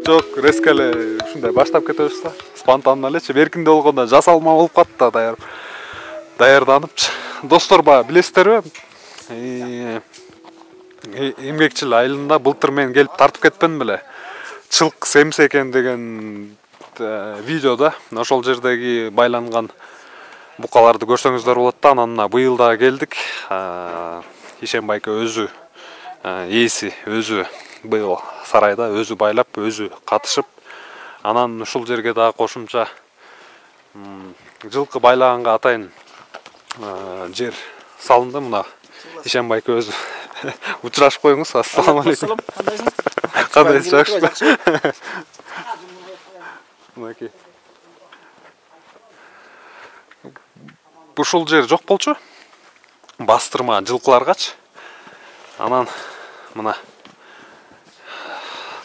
Жок, резко эле ушундай баштап кетебиз да. Спонтанно элечи, беркинде болгондо жасалма болуп катты да, даярданыпчы. Достор, баягы билесиздерби? Эмгекчил айылында былтыр мен келип тартып кетпедим беле. Чылк семсе экен деген видеода ошол жердеги байланган букаларды көрсөңүздөр болот да. Анан быйыл да келдик. Ишенбайка өзү ээси өзү быйыл сарайда өзү байлап, өзү катышып, анан ушул жерге дагы кошумча жылкы байлаганга атайын жер салынды. Мына Ишенбайка өзү учурашып коюңуз. Ассаламу алейкум. Кандайсыз? Жакшы. Мынакей. Ушул жер жок болчу. Бастырма жылкыларгачы. Анан мына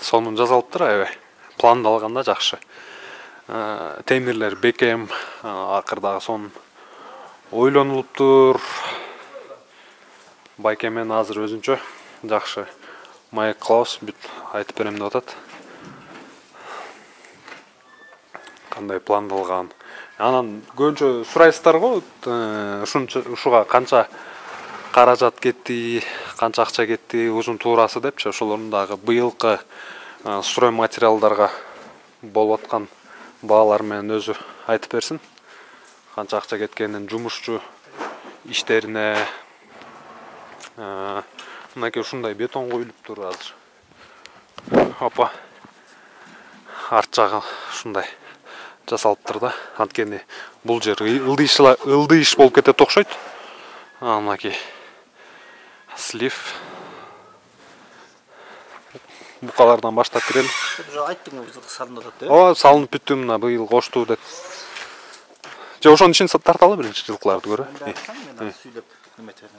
сонун жасалыптыр, аябай пландалганда жакшы. Темирлер бекем, акырдагы сонун ойлонулуптур. Байкемен азыр өзүнчө жакшы маек кылабыз, бүт айтып берем деп атат. Кандай пландалган. Анан көбүнчө сурайсыздар го, ушуга канча каражат кетти, канча акча кетти, узун туурасы депчи. Ошолордун дагы быйылкы строй материалдарга болуп аткан баалар менен өзү айтып берсин. Канча акча кеткенин, жумушчу иштерине. Мынакей ушундай бетон коюлуптур азыр. Апа. Арт жагы ушундай жасалыптыр да. Анткени бул жер ылдыйыш болуп кетет окшойт. Мынакей слив. Букалардан баштап кирели. Айттың бизге салынып атат, э? Ооба, салынып бүттү, мына быйыл кошту деп. Же ошонун ичин тарталы биринчи жылкыларды көрө. Мен сүйлөп неметер.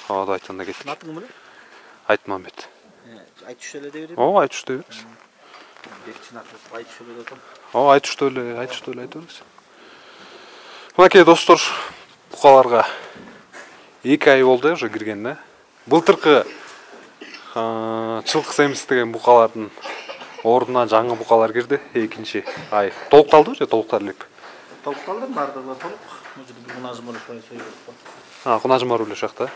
Ооба, айтканда кеттик. Атың эмне? Айтмамбет. Айтыш эле деп берем. Ооба, айтышты беребиз. Бекчин атып айтыш эле деп атам. Ооба, айтышты эле айтып беребиз. Мынакей достор, букаларга 2 ай болду уже киргенде. Былтыркы чылкы семиз деген букалардын ордуна жаңы букалар кирди. 2 ай. Толукталдыбы же толукталып? Толукталды, бардыгы толук. Өзү бир кунажмар сөйдөп. Кунажмар эле ушакта.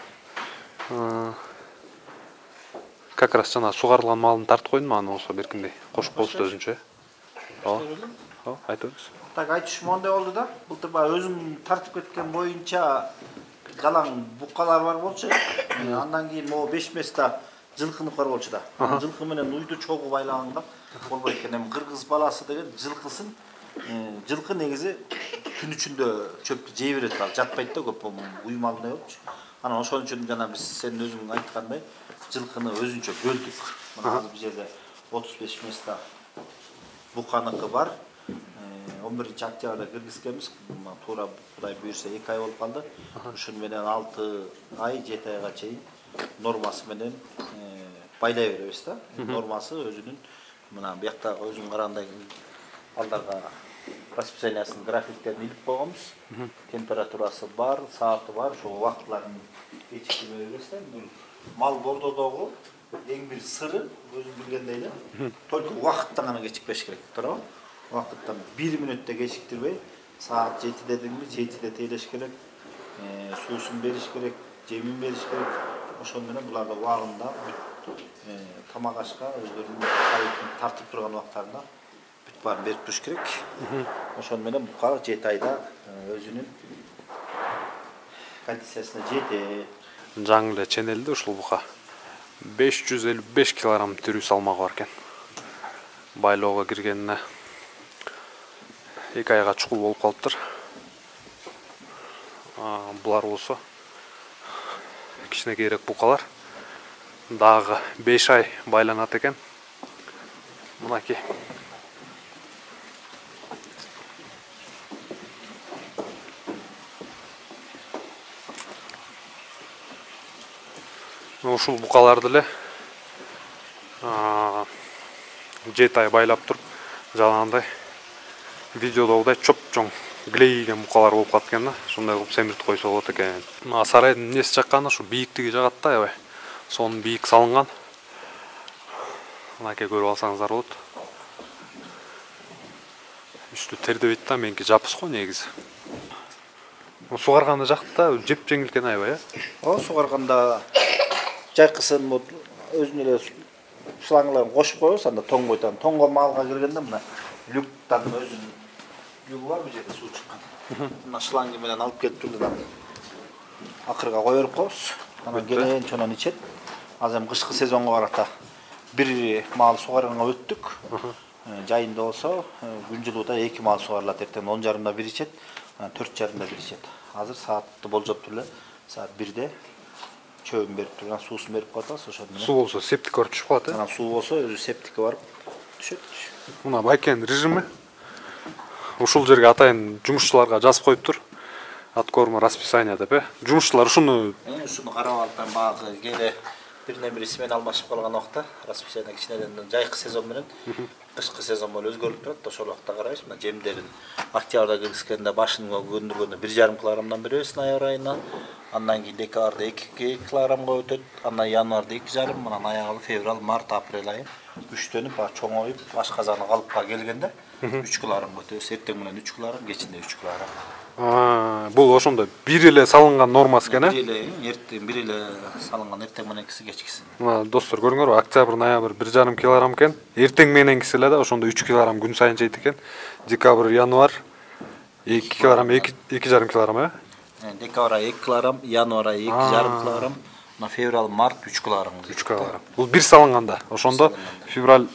Как раз жана сугарылган малын тартып койдум, аны болсо беркиндей кошуп коебуз өзүнчө. Ооба, айтыңыз. Так, айтыш мондай болду да. Былтыр баягы өзүм тартып кеткен боюнча жалаң букалар бар болчу. Андан кийин могу 5 места жылкыны бар болчу да. Жылкы менен уйду чогуу байлаганда болбойт экен. Эми кыргыз баласы деген жылкысын, жылкы негизи түн ичинде чөптү жей берет, ал жатпайт да көп, уймалындай болчу. Анан ошон үчүн жана биз сен өзүң айткандай жылкыны өзүнчө бөлдүк. Мына азыр бул жерде 35 места буканыкы бар. 11 октябрда киргизгенбиз. Туура Кудай буйрса 2 ай болуп калды. Ушун менен 6 ай 7 айга чейин нормасы менен байлай беребиз да. Нормасы өзүнүн мына буякта өзүң карагандай алдарга расписаниясын, графиктерин илип койгонбуз. Температурасы бар, сааты бар, ошол убакытларын кечиктирбей беребиз да. Мал бордодогу эң бир сыры өзүң билгендей эле, только убакыттан гана кечикпеш керек, туурабы? Убакыттан 1 мүнөттө кечиктирбей, саат 7-де дедимби, 7-де тейлеш керек, суусун бериш керек, жемин бериш керек. Ошол менен буларды убагында тамак ашка өздөрүнүн тартып турган убактарында бүт баарын берип туруш керек. Ошол менен бука 7 айда өзүнүн кондициясына жетет. Жаңы эле ченелди ушул бука. 555 килограмм тирүү салмагы бар экен. Байлоого киргенине 2 айга чукул болуп калыптыр. Булар болсо кичинекейирээк букалар. Дагы 5 ай байланат экен. Мынакей. Ушул букаларды эле 7 ай байлап туруп, жалгандай видеодогудай чоп-чоң глейген букалар болуп калат экен да. Ушундай кылып семиртип койсо болот экен. Мына сарайдын несі жакканы ушу бийиктиги жагат да, аябай. Сонун бийик салынган. Мынакей көрүп алсаңыздар болот. Үстү тердебейт да, меники жапыс го негизи. Сугарганда жакты да, жеп жеңил экен аябай, Сугарганда жайкысын өзүнө эле шлангларын кошуп коебуз, анда тоңбойт. Тоңго малга киргенде мына люктан өзүнүн люгу бар бу жерде суу чыккан. Мына шланги менен алып келип турду. Акырга кое берип коебуз. Анан кенен чонон ичет. Азыр эми кышкы сезонго карата бир мал сугарганга өттүк. Жайында болсо күн жылууда 2 мал сугарылат. Эртең 10:30да бир ичет, 4:30да бир ичет. Азыр саатты болжоп тур эле. Саат 1де чөбүн берип турган, суусун берип коёбуз, ошол менен. Суу болсо септик барып түшүп калат, Анан суу болсо өзү септикке барып түшөт. Мына байкенин режими ушул жерге атайын жумушчуларга жазып коюптур. Откорма расписание деп, жумушчулар ушуну карап алып, багы кээде биринен бири смена алмашып калган убакта расписание кичинеден жайкы сезон менен кышкы сезон болуп өзгөрүп турат. Ошол убакта карайбыз. Мына жемдерин октябрда киргизгенде башын көндүргөндө 1,5 килограммдан беребиз ноябрь айына. Андан кийин декабрда 2 килограммга өтөт. Андан январда 2,5, анан аягы февраль, март, апрель айы күчтөнүп, чоңоюп, ашказаны калыпка келгенде 3 килограммга өтөбүз. Эртең менен 3 килограмм, кечинде 3 килограмм. Бул ошондо бир эле салынган нормасы экен, бир эле салынган, эртең мененкиси кечкиси. Мына достор көрүңөр, октябрь, ноябрь 1,5 килограмм экен. Эртең мененкиси эле да ошондо 3 килограмм күн сайын жейт экен. Декабрь, январь 2 килограмм, 2,5 килограмм, Декабрь айы 2 килограмм, январь айы 2,5 килограмм, февраль, март 3 килограмм. 3 килограмм. Бул бир салынганда. Ошондо февраль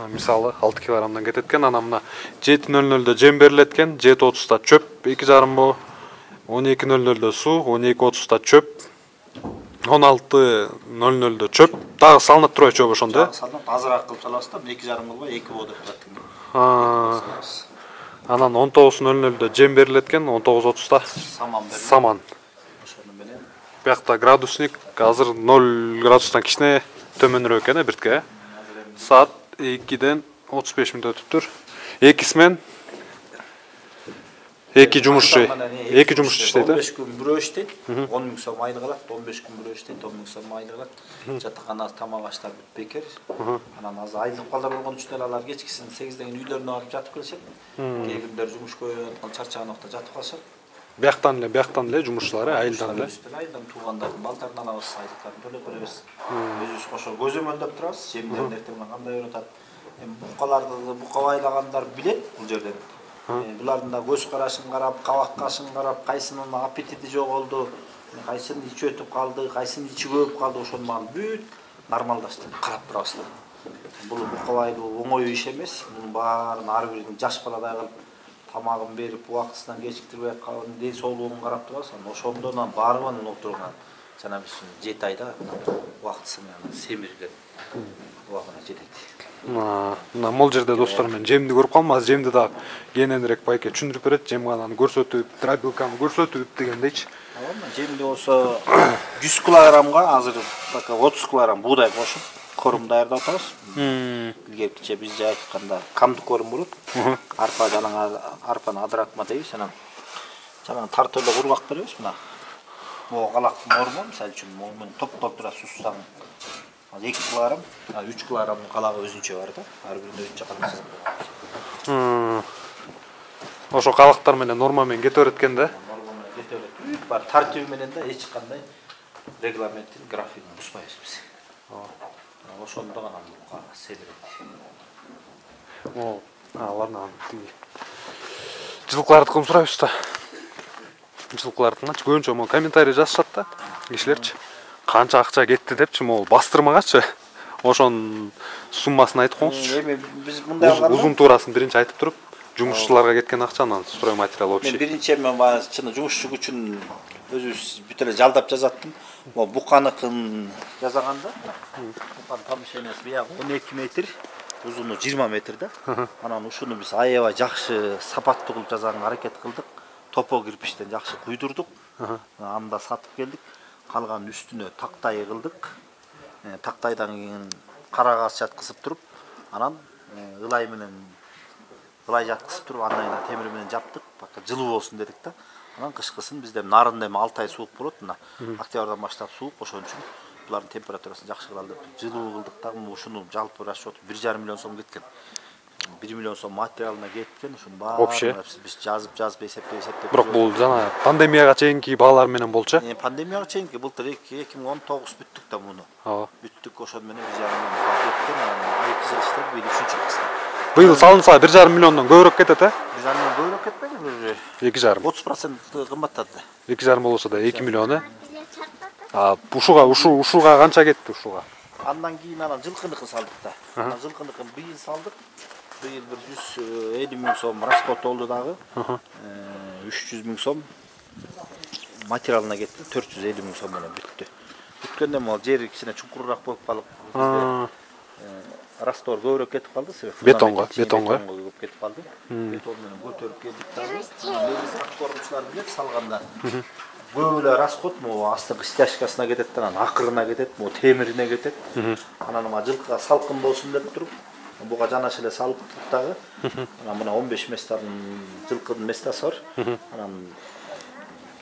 мисалы 6 килограммдан кетет экен. Анан мына 7:00-да жем берилет экен, 7:30да чөп 2,5 бо, 12:00-да суу, 12:30да чөп, 16:00-да чөп, дагы салынып турбайбы чөп ошондо? Салынып, азыраак кылып салабыз да, 2,5 кылбай 2 бо деп турат. Анан 19:00-да жем берилет экен, 19:30да саман. Ошону менен Биякта градусник азыр 0 градустан кичине төмөнүрөөк экен, биртке. Саат 2-ден 35 мүнөт өтүптүр. Экисмен 2 жумушчу иштейт. 15 күн бирөө иштейт, 10 000 сом айлык алат, 15 күн бирөө иштейт, 10 000 сом айлык алат. Жатаканасы тамак аштар бекер. Анан азыр айылдык балдар болгон үчүн алар кечкисин 8ден кийин үйлөрүнө барып жатып келишет. Кээ күндөр жумуш көбөйөт, чарчаган убакта жатып калышат. Бияктан эле жумушчулар, айылдан эле. Айылдан туугандардын балдарын алабыз, айылдыктарын төлөп беребиз. Өзүбүз кошо көзөмөлдөп турабыз, жемдерин эртең менен кандай өрөт. Эми бука байлагандар билет бул жерден. Булардын да көз карашын карап, кабак кашын карап, кайсынын аппетити жоголду, кайсынын ичи өтүп калды, кайсынын ичи көбөп калды, ошонун баарын бүт нормалдаштырып карап турабыз. Бул бука байлоо оңой иш эмес. Мунун баарын ар бирин жаш баладай кылып тамагын берип, убактысынан кечиктирбей калган, ден соолугун карап турабыз. Ошондон баарынан отурган жана биз 7 айда убактысы менен семирген убагына жетет. Мына мол жерде достор, мен жемди көрүп калдым. Азыр жемди да кененирээк байке түшүндүрүп берет. Жемгананы көрсөтүп, дробилканы көрсөтүп дегендейчи. Жемди болсо 100 килограммга азыр 30 килограмм буудай кошуп корум даярдап атабыз. Илгеркиче биз айтканда камдык корум болот. Арпа жана арпаны адыракма дейбиз. Жана тартып эле кургак беребиз. Мына могу калактын норма, мисалы үчүн могу топ тура суссаң 2 килограмм, 3 килограммдын калагы өзүнчө бар да. Ар биринде өзүнчө калак. Ошо калактар менен норма менен кете берет экен да. Норма менен кете берет. Бар тартиби менен да эч кандай регламенттин графигин бузбайбыз биз. Ошондо гана бука себерет. Ладно. Жылкылардыкын сурайбыз да. Жылкылардыкынчы көбүнчө могу комментарий жазышат да кишилерчи. Канча акча кетти депчи, могу бастырмагачы. Ошонун суммасын айтып коңузчу. Эми биз мындай алганда узун туурасын биринчи айтып туруп, жумушчуларга кеткен акчанан стройматериал общий. Мен биринчи чын жумушчу үчүн өзүбүз бүт эле жалдап жазаттым. Буканыкын жасаганда, букан помещениясы биягы 12 метр, узуну 20 метр да. Анан ушуну биз аябай жакшы сапаттуу кылып жасаганга аракет кылдык. Топо кирпичтен жакшы куйдурдук. Анда сатып келдик. Калган үстүнө тактай кылдык. Тактайдан кийин кара газ жаткызып туруп, анан ылай менен жаткызып туруп, андан кийин темир менен жаптык. Бака жылуу болсун дедик да. Анан кышкысын бизде нарында эми 6 ай суук болот. Мына октябрдан баштап суук, ошон үчүн булардын температурасын жакшы кылалы деп жылуу кылдык дагы ушуну жалпы расчет 1,5 миллион сом кеткен. 1 миллион сом материалына кеткен, ушунун баарын биз жазып эсептеп. Бирок бул жана пандемияга чейинки баалар менен болчу. Пандемияга чейинки былтыр 2019 бүттүк да муну. Ооба. Бүттүк ошол менен 1,5 миллион кеткен. 2 жыл иштеп, быйыл 3-чү кылышты. Быйыл салынса 1,5 миллиондон көбүрөөк кетет, 1,5 миллион көбүрөөк кетпейби? 2,5. 30% кымбаттады. 2,5 болсо да 2 миллион. Ушуга канча кетти ушуга? Андан кийин анан жылкыныкын салдык да. Анан жылкыныкын быйыл салдык. Быйыл 150 миң сом расход болду дагы. 300 миң сом материалына кетти. 450 миң сом менен бүттү. Бүткөндөн могул жери кичине чуңкурураак болуп калып, раствор көбүрөөк кетип калды. Бетонго көп кетип калды. Бетон менен көтөрүп келдик дагы. Негизи аккордчулар билет салганда. Көп эле расход могу астыңкы стяжкасына кетет, анан акырына кетет, могу темирине кетет. Анан жылкыга салкын болсун деп туруп, буга жанаша эле салып дагы. Анан мына 15 местанын жылкынын местасы бар. Анан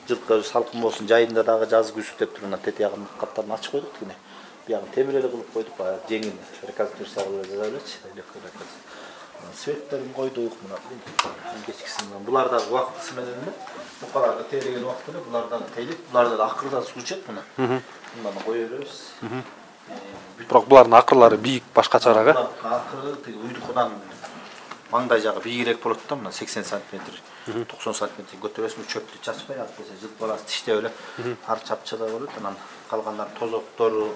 жылкы салкын болсун жайында дагы жаз күз деп туруп, анан тет ягын каттарын ачып койдук тигине. Биягын темир эле кылып койдук, жеңил реконструкция кылып жаза элечи. Светтерин койдук мына кечкисин. Булар да убактысы менен эле, букаларга териген убакыт эле, булар да тейлик, буларда да акырда суу ичет мына. Мынаны кое беребиз. Бирок булардын акырлары бийик башкачараак, Акыры тиги уйдукунан маңдай жагы бийигирээк болот да, мына 80 см, 90 см көтөрөсүң, чөптү чачпай алып келсе, жылк баласы тиштеп эле ар чапчыда болот. Анан калгандар тозоктору,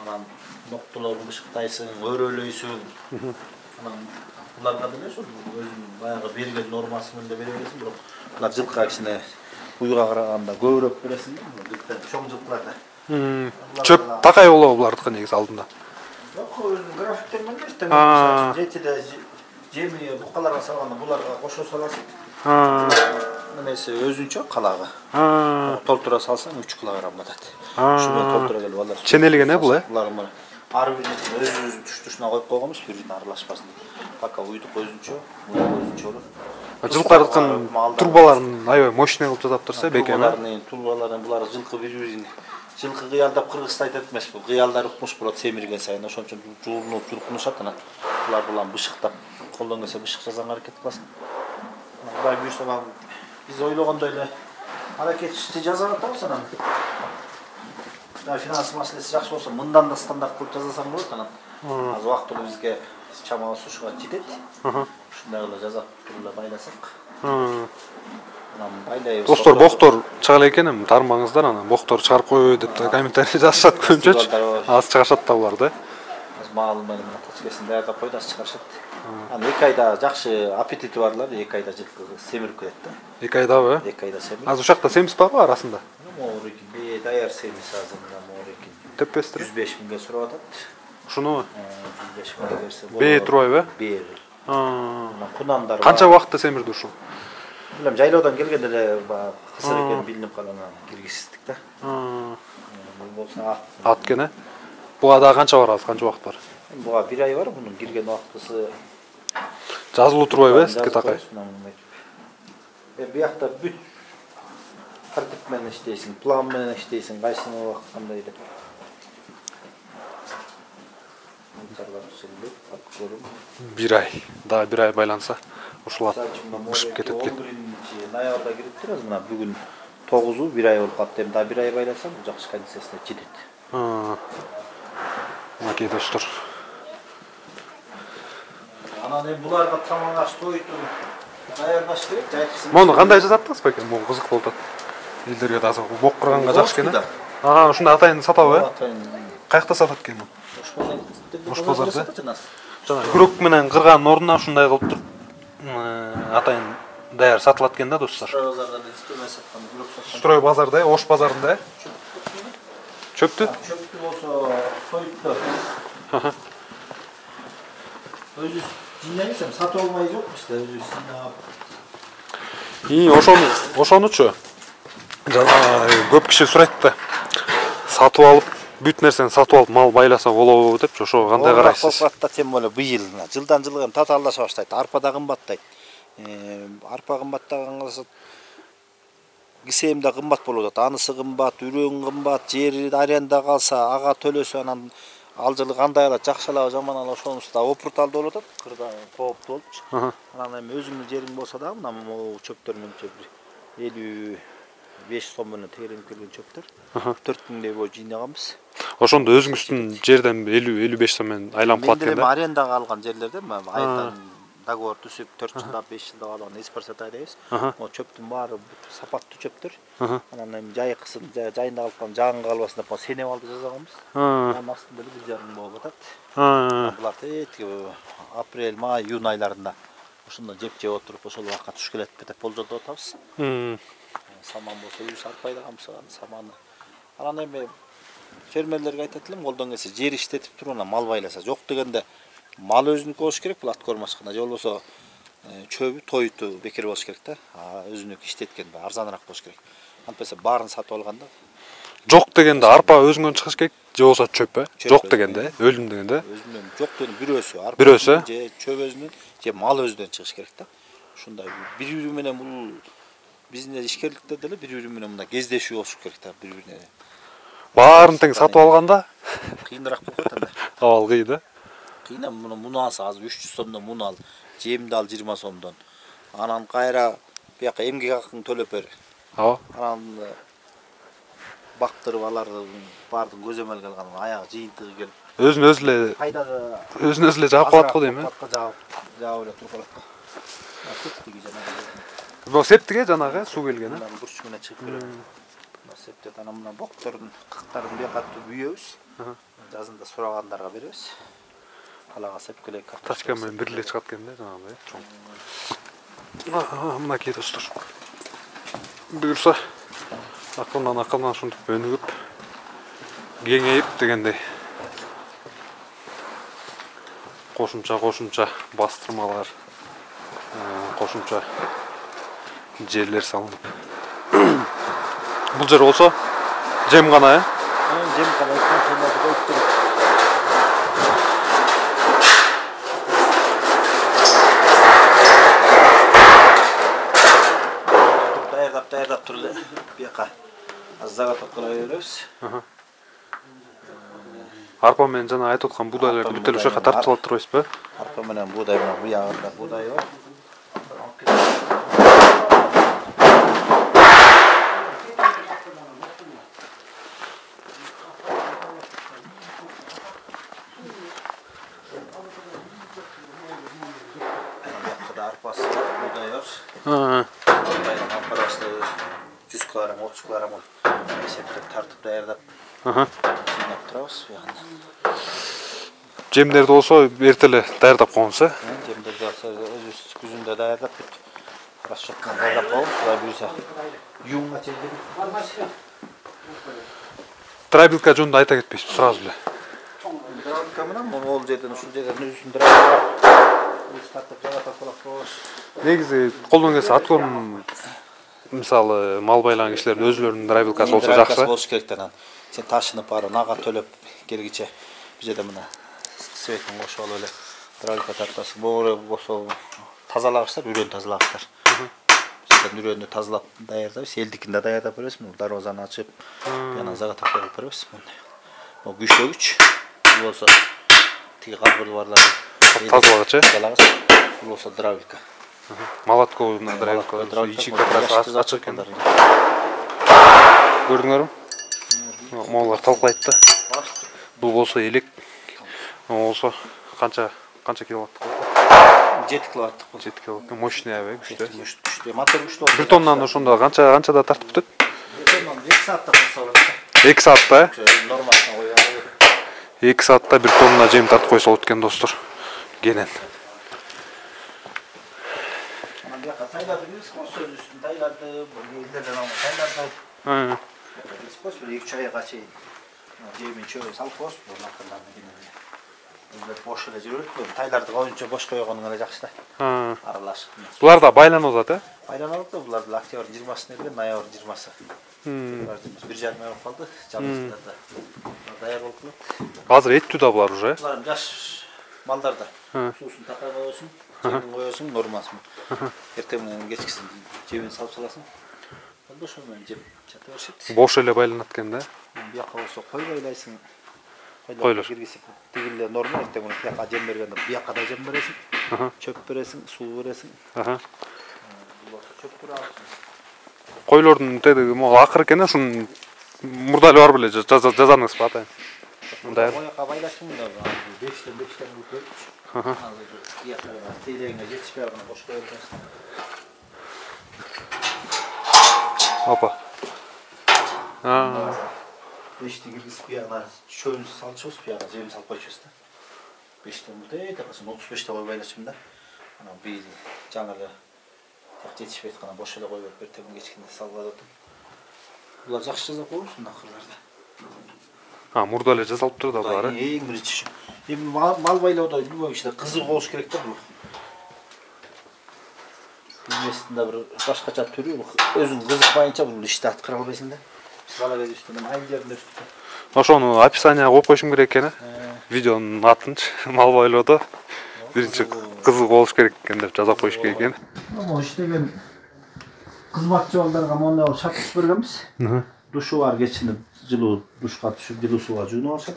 анан ноктолорун бышыктайсың, өрөлөйсүң. Анан буларга деле ошо өзүнүн баягы берген нормасы менен бере бересиң, бирок булар жылкыга кичине уйга караганда көбүрөөк бересиң да, чоң жылкыларда. Чөп такай болобу булардыкы негизи алдында? Жок, өзүнүн графиктер менен эстеме. Жетиде жеми букаларга салганда буларга кошо саласың. Немеси өзүнчө калагы. Толтура салсаң 3 килограмм атат. Ушуну толтура келип алар. Ченелген бул, Булар мына ар бирин өзүбүздүн туш-тушуна коюп койгонбуз, бири-бирине аралашпасын. Пока уйдук өзүнчө, муну өзүнчө болот. Жылкардыкын турбаларын аябай мощный кылып жасап турса бекен. Турбаларын булар жылкы бири-бирин жылкы кыялдап кыргызтайт этмес бул. Кыялдар укмуш болот семирген сайын, ошон үчүн жуулунуп жулкунушат анан. Булар бышыктап, колдон келсе бышык жасаганга аракет кыласың. Будай буйрса биз ойлогондой эле аракетти жасап атабыз анан. Финанс маселеси жакшы болсо, мындан да стандарт кылып жасасаң болот анан. Аз убактылуу бизге чамалуу ушуга жетет. Ушундай эле жасап туруп байласак. Анан байлайбыз. Достор, боктор чыга эле экен, тармаңыздар, анан боктор чыгарып коебу деп комментарий жазышат көбүнчөчү. Аз чыгашат да булар да. Аз маал менен тачкесин даярдап койду, аз чыгарышат. Анан 2 айда жакшы аппетити барлар 2 айда жылкы семирип кетет да. 2 айдабы? 2 айда семирип. Аз ушакта семиз барбы арасында? Моорикин, даяр семиз азыр мына моорикин. Теппестир. 105 миңге сурап атат. Ушунубу? 105 миңге берсе болот. Бээ турбайбы? Бээ. Кунандар. Канча убакытта семирди ушул? Билем, жайлоодан келгенде эле кысыр экени билинип калган, киргиздик да. Бул болсо ат экен, Буга да канча бар азыр, канча убакыт бар? Буга 1 ай бар, мунун кирген убактысы. Жазылуу турбайбы, сизге такай? Биякта бүт тартип менен иштейсиң, план менен иштейсиң, кайсыны убакыт кандай деп. Бир ай, да 1 ай байланса, ушул бышып кетет экен. Ноябрда кириптир, мына бүгүн 9-у 1 ай болуп калды. Да 1 ай байласам, жакшы кондициясына жетет. Макей достор. Анан эми буларга тамак аш тойтуп даярдаш керек, жайкысын. Муну кандай жасаттыңыз бекен? Бул кызык болуп атат. Элдерге да бок кырганга жакшы экен. Ушундай атайын сатабы? Каякта сатат экен бул? Ош базарда. Жана күрөк менен кырганын ордуна ушундай кылып туруп атайын даяр сатылат экен да, достор. Строй базарда инструмент саткан, күрөк саткан. Строй базарда, Ош базарында. Чөптү? Чөптү болсо соютту. Өзү жинайсың, сатып албай жокпуз да, өзү жинап. Ошонучу жана көп киши сурайт да. Сатып алып, бүт нерсени сатып алып мал байласа болобу депчи, ошого кандай карайсыз? Ошо тем более быйыл жылдан жылга татаалдаша баштайт. Арпа да кымбаттайт. Арпа кымбаттаганга кисем да кымбат болуп атат. Анысы кымбат, үрөң кымбат, жери аренда калса, ага төлөсө анан ал жылы кандай алат, жакшы алабы, жаман алабы, ошонусу да опурталды болуп атат. Кырда кооптуу болчу. Анан эми өзүңдүн жериң болсо да, мына могу чөптөр менче 55 сом менен тегеренип келген чөптөр. 4000 бой жыйнаганбыз. Ошондо өзүңүздүн жерден 50-55 сом менен айланып калат экен Мен да. арендага алган жерлерде айдан договор түзүп 4 жылдап 5 жылдап алган эспарсата дейбиз. О чөптүн баары сапаттуу чөптөр. Анан эми жайкысын жайында калган жагынга калбасын деп сенеп алды жасаганбыз. Анын астында эле 1,5 болуп атат. Булар тетиги апрель, май, июнь айларында ошондо жеп отуруп ошол убакка туш келет деп болжолдоп атабыз. Саман болсо үйү сарп айдаганбыз саманы. Анан эми фермерлерге айтат элем, колдон келсе жер иштетип туруп анан мал байласа, жок дегенде мал өзүнүкү болуш керек, бул ат кормашканда, же болбосо чөбү, тойту бекер болуш керек да. Өзүнүкү иштеткен арзаныраак болуш керек. Антпесе баарын сатып алганда Жок дегенде арпа өзүңөн чыгыш керек, же болбосо чөп, жок дегенде, өлдүм дегенде. Өзүнөн жок дегенде бирөөсү, арпа Бирөөсү же чөп өзүнөн, же мал өзүнөн чыгыш керек да. Ушундай бири-бири менен бул бизнес ишкерликте деле бири-бири менен мындай кездешүү болуш керек да, бири-бирине. Баарын тең сатып алганда Кыйыныраак болуп атат. абал кый да. Кыйын муну алса азыр 300 сомдон муну ал, жемди ал 20 сомдон. Анан кайра бияка эмгек акын төлөп бер. Анан бактырып аларды баардык көзөмөлгө алган аягы жыйынтыгы келип. Өзүн өзү эле жаап калат го дейм э. Жаап эле туруп калат. Септиги жанагы. Бул септиге жанагы суу келген э. Бурч менен чыгып келет. Септет анан мына боктордун кыктарын бияка үйөбүз. Жазында сурагандарга беребиз. Алага сепкелек Тачка менен бир эле чыгат экен да жанагы чоң. Мынакей достор. Буюрса акылдан ушинтип өнүгүп кеңейип дегендей кошумча бастырмалар, кошумча жерлер салынып. Бул жер болсо жем гана э. Жем гана коюп туруп. Даярдап туруп эле бияка заготовка кыла беребиз. Арпа менен жана айтып аткан буудайларды бүт эле ошо жака тартып салып турбайсызбы? Арпа менен буудай менен буягында буудай бар. Арпасы буудай бар. Арпасы 100 кг, 30 кг эсептеп тартып даярдап. Жыйнап турабыз буягында. Жемдерди болсо эрте эле даярдап коебуз э. Жемдерди болсо өзүбүз күзүндө даярдап бүт. Расчётун даярдап коебуз. Буга буюрса июнга чейин. Трабилка жөнүндө айта кетпейсиз сразу эле. Трабилка менен могул жерден ушул жерден өзүнүн трабилка. Негизи колдон келсе аткорм мисалы мал байлаган кишилердин өзүлөрүнүн трабилкасы болсо жакшы. Болуш керек да. Сен ташынып барып ага төлөп келгиче бул жерде мына светин кошуп алып эле трабилка тартасың. Могу болсо тазалагычтар, үрөнү тазалагычтар. Жерден үрөнү тазалап даярдайбыз. Элдикин да даярдап беребиз. Мына дарбазаны ачып, жана заготовка кылып беребиз. Могу күчтөгүч болсо тиги кабыры барларды тазалагыч э. Бул болсо трабилка. Молотковый трабилка. Ичи как раз ачык экен. Көрдүңөрбү? Моулар талкалайт да. Бул болсо элек. Болсо канча киловатт? 7 киловатт. 7 киловатт. Мощный аябай күчтүү. Күчтүү. Мотор күчтүү. 1 тоннаны ошондо канчада тартып бүтөт? 2 саатта болсо болот. 2 саатта? Нормально коюп. 2 саатта 1 тонна жем тартып койсо болот экен достор. Кенен. Тайларды биз көзсөз үстүн тайларды, элдерден алган тайларды. Биз көзсөз 2-3 айга чейин жемин чөбүн салып коебуз, бул акырдан кенен. Элдер бош эле жүрөт, тайларды көбүнчө бош койгонуң эле жакшы да. Аралашып. Булар да байланып атат э? Байланып атат, буларды октябрь 20-сына берген, ноябрь 20-сы. Бир жарым ай болуп калды, жабысында да. Даяр болуп калат. Азыр эттүү да булар уже. Булар жаш малдарда. Суусун такай коесуң, жемин коесуң, нормасы. Эртең менен кечкисин жемин салып саласың. да ошомен жеп жата беришет. Бош эле байланат экен да. Бияка болсо кой байлайсың. Койлор. Киргизип тигиле норма эртең муну бияка жем бергенде бияка да жем бересиң. Чөп бересиң, суу бересиң. Чөп бере аласың. Койлордун тедиги могу акыр экен, ушунун мурдалы бар беле жазамыз ба атайын. Мындай. Бояка байлашым да 5тен өтөт. Азыр бияка тейлегине жетишпей калган бош коюп бересиң. Опа. Beşte girgisi bir yana şöyle salçıyoruz bir yana cebim salp koyuyoruz da. Beşte burada da kasım 35'te koy paylaşımda. Ana bir canalı tak yetişmeydi kana boş ele koyup bir temin geçkinde salladı otum. Bunlar жақсы жазап koymuşsun akırlarda. Murda ele жазалып тұр да бары. Ең бірінші. Енді мал байлауда любой işte қызық болуш керек та бұл. Bilmesinde bir başkaça türü özün kızıkmayınca bunu işte atkıra almayasın da. Bana ver üstüne, aynı yerinde üstüne. Ошону описанияга коюп коюшум керек экен, видеонун атынчы мал байлоодо биринчи кызык болуш керек экен деп жазап коюш керек экен. Ama iştegen kızmatçı ballarga monday болуп шартып бергенбиз. Душу бар кечинде жылуу душка түшүп жылуу сууга жуунуп алышат.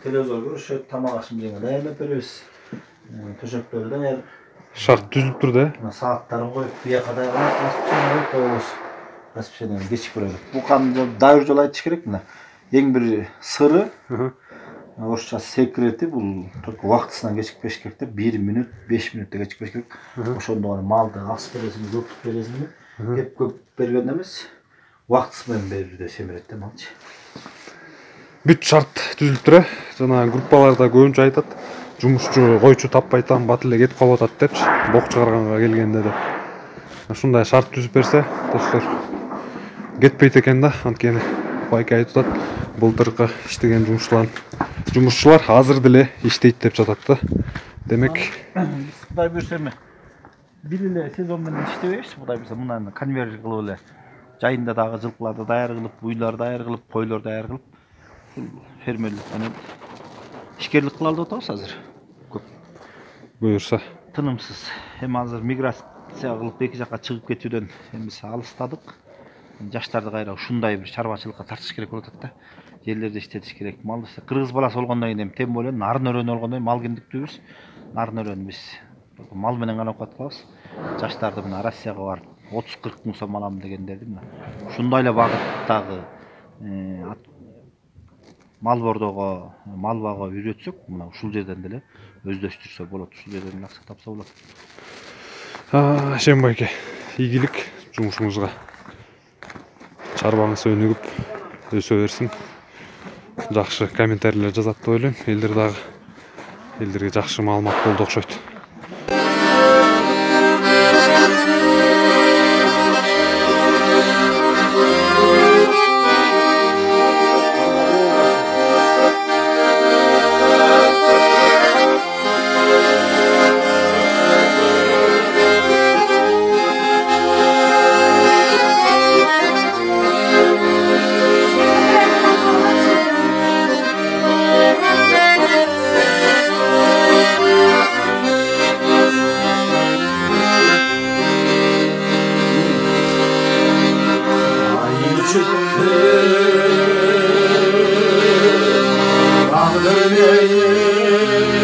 Телевизор көрүшөт, тамак ашым жеген дайындап беребиз. Төшөктөрдө Шарт түзүлүп тур да. Сааттарын коюп, бияка дайындап распишеден geçip buraya. Bu kanı dair jol aytыш керек мына. Ең bir sırrı, orçça sekreti bu vaqtısından geçikpеш керек de 1 minut, 5 minutda geçikpеш керек. Ошондо гана малды ас бересиң, жолтуп бересиң. Кеп көп бергенде эмес, вактысы менен берүүдө семирет да малчы. Бүт шарт түзүлүп тур. Жана группаларда көбүнчө айтат, жумушчу койчу таппай атам, бат эле кетип калып атат депчи, бок чыгарганга келгенде деп. Ушундай шарт түзүп берсе, достор кетпейт экен да, анткени байке айтып атат, былтыркы иштеген жумушчулар азыр деле иштейт деп жатат да. Демек, Кудай буйрса эми бир эле сезон менен иштебейбиз, Кудай буйрса мындан конвейер кылып эле жайында дагы жылкыларды даяр кылып, буйларды даяр кылып, койлорду даяр кылып, фермерлик менен ишкерлик кыла алып атабыз азыр. Көп буйрса. Тынымсыз. Эми азыр миграция кылып эки жакка чыгып кетүүдөн эми биз алыстадык. Жаштарды кайра ушундай бир чарбачылыкка тартыш керек болуп атат да. Жерлерде иштетиш керек. Мал десе кыргыз баласы болгондон кийин эми тем более нарын өрөөнү болгондон кийин мал киндиктүүбүз. Нарын өрөөнү биз мал менен гана окуп атканбыз. Жаштарды мына Россияга барып 30-40 миң сом алам дегендерди мына ушундай эле багыттагы мал бордого, мал багуу үйрөтсөк, мына ушул жерден деле өздөштүрсө болот. Ушул жерден акча тапса болот. Шембайке, ийгилик жумушуңузга. Чарбаңыз өнүгүп, өсө берсин. Жакшы комментарийлер жазат деп ойлойм. Элдерге жакшы маалымат болду окшойт. Dağları